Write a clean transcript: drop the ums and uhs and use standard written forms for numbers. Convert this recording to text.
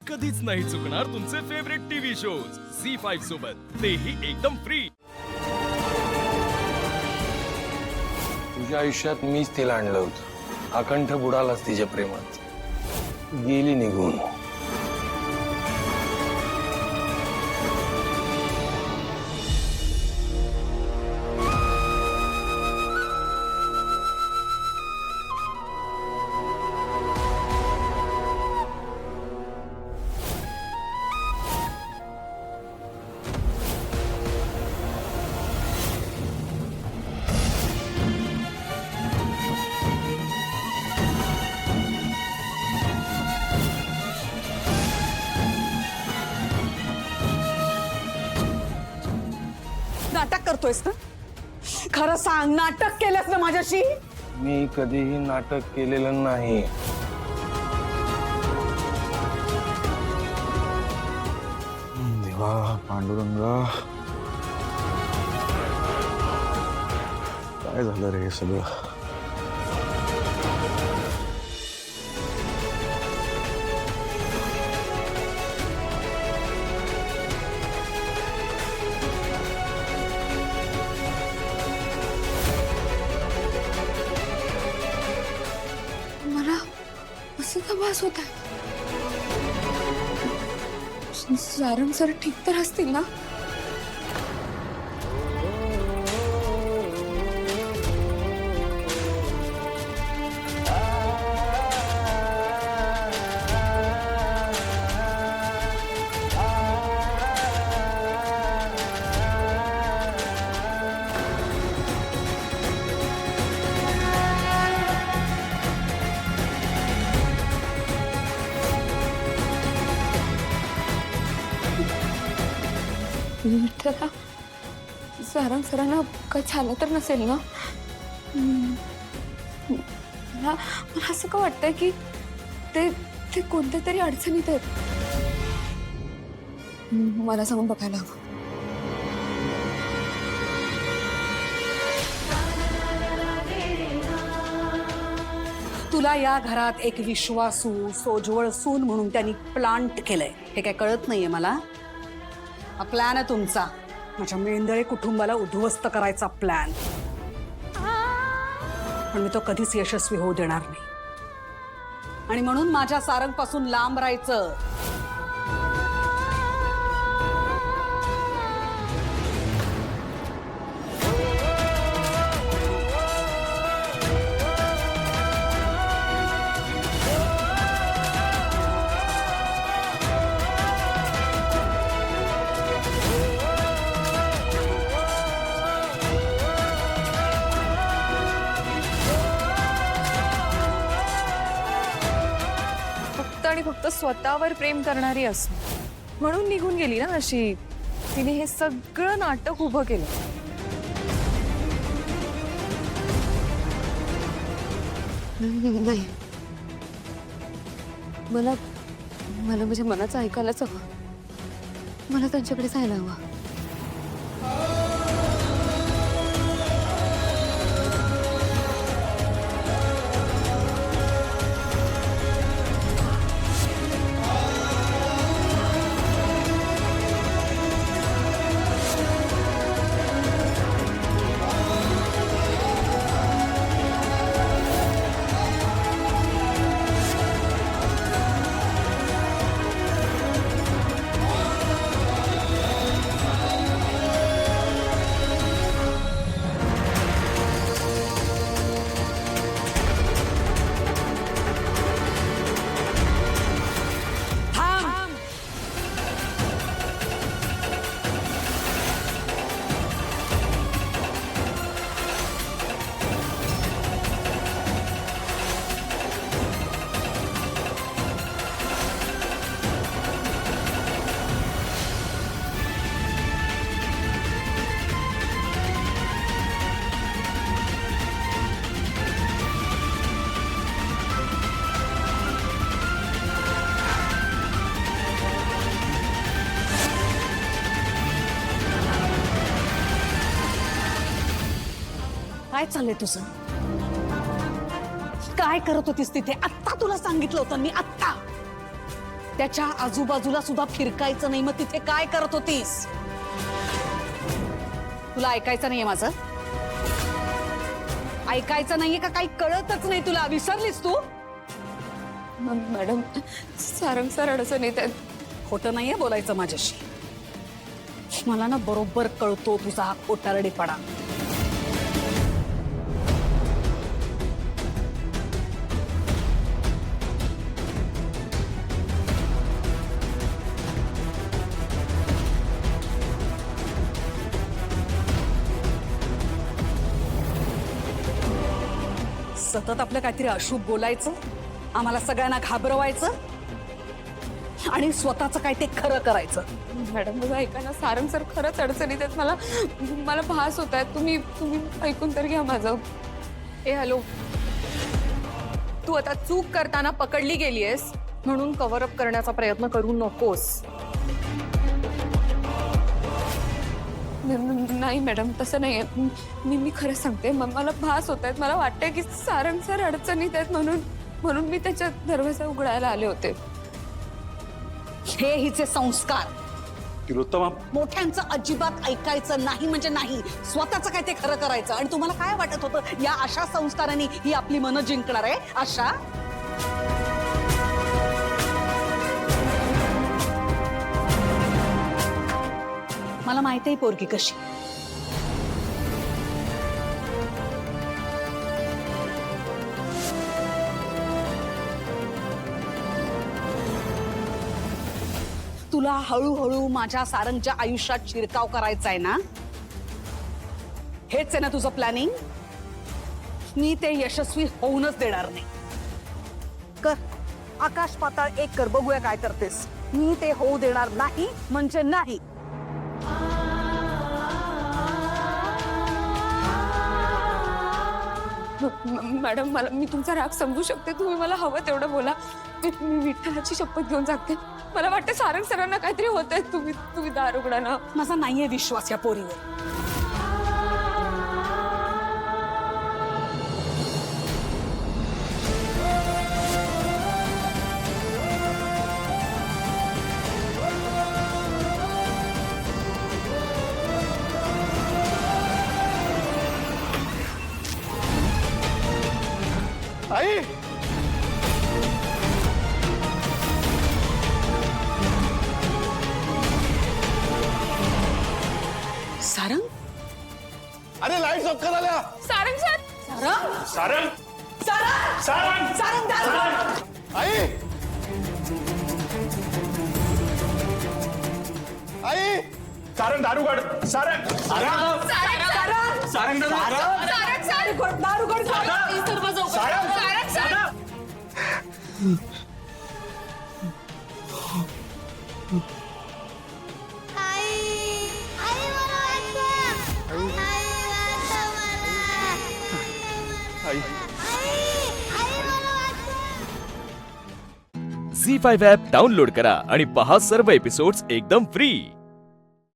कधीच नाही चुकणार तुमचे फेवरेट टीव्ही शोज झी5 सोबत, तेही एकदम फ्री। तुझ्या आयुष्यात मीच तिला आणलं होतं, अकंठ बुडालाच तिच्या प्रेमात, गेली निघून। नाटक करतोयस ना? खरं सांग, नाटक केलंस ना माझ्याशी? मी कधीही नाटक केलेलं नाही। देवा पांडुरंगा, काय झालं रे हे सगळं? मला असं का भास होत आहे? सारंग सर ठीक तर असतील ना? विठ्ठला, सारंग सरांना काय झालं तर नसेल ना? मला असं का वाटतंय की ते कोणत्या तरी अडचणीत आहेत। मला सांगून बघायला हवं। तुला या घरात एक विश्वासू सोजवळ सून म्हणून त्यांनी प्लांट केलंय, हे काय कळत नाहीये मला? हा प्लॅन आहे तुमचा, माझ्या मेंदळे कुटुंबाला उद्ध्वस्त करायचा प्लॅन, पण मी तो कधीच यशस्वी होऊ देणार नाही। आणि म्हणून माझ्या सारंग पासून लांब राहायचं। आणि फक्त स्वतःवर प्रेम करणारी असू म्हणून निघून गेली ना अशी? तिने हे सगळं नाटक उभं केलं। नाही, मला माझ्या मनाचं ऐकायलाच हवं। मला त्यांच्याकडे जायला हवं। काय चाललंय तुझं? काय करत होतीस तिथे? आत्ता तुला सांगितलं होतं मी, आत्ता। त्याच्या आजूबाजूला सुद्धा फिरकायचं नाही. मग तिथे काय करत होतीस? तुला ऐकायचं नाहीये माझं? ऐकायचं नाहीये का? काही कळतच नाही तुला? विसरलीस तू? मॅडम, सारंग सर अडचणीत आहेत. खोटं नाहीये बोलायचं माझ्याशी. मला ना बरोबर कळतो तुझा हा खोटारडेपणा. सतत आपलं काहीतरी अशुभ बोलायचं, आम्हाला सगळ्यांना घाबरवायचं आणि स्वतःचं काय ते खरं करायचं. मॅडम बघा, ऐका ना, सारंग सर खरंच अडचणीत आहेत. मला भास होत आहे. तुम्ही ऐकून तर घ्या माझं. हॅलो, तू आता चूक करताना पकडली गेलीयस म्हणून कव्हर अप करण्याचा प्रयत्न करू नकोस. नाही मॅडम, तसं नाही आहे. मी खरं सांगते. मला भास होत आहेत. मला वाटतंय की सारंग सर अडचणीत आहेत म्हणून मी त्याच्या दरवाजा उघडायला आले होते. हे हिचे संस्कार. तिलोत्तमा, मोठ्यांचं अजिबात ऐकायचं नाही म्हणजे नाही. स्वतःचं काय ते खरं करायचं. आणि तुम्हाला काय वाटत होतं या अशा संस्कारांनी ही आपली मनं जिंकणार आहे? अशा मला माहिती आहे पोरगी कशी. तुला हळूहळू माझ्या सारंगच्या आयुष्यात शिरकाव करायचा आहे ना? हेच आहे ना तुझं प्लॅनिंग? मी ते यशस्वी होऊनच देणार नाही. कर, आकाश पाताळ एक कर, बघूया काय करतेस. मी ते होऊ देणार नाही म्हणजे नाही. मॅडम, मी तुमचा राग समजू शकते. तुम्ही मला हवं तेवढं बोला. मी विठ्ठलाची शपथ घेऊन जागते. मला वाटतं सारंग सरांना काहीतरी होतंय. तुम्ही दार उघडा ना. माझा नाहीये विश्वास या पोरीवर. आई, सारंग, अरे लाईट ऑफ झाल्या. सारंग सर, सारंग, सारंग, सारंग, सारंग, सारंग, सारंग. आई, आई, सारंग दारूगड. सारंग, सारंग, सारंग, सारंग दार उघड, झी5 ॲप डाउनलोड करा आणि पहा सर्व एपिसोड्स एकदम फ्री.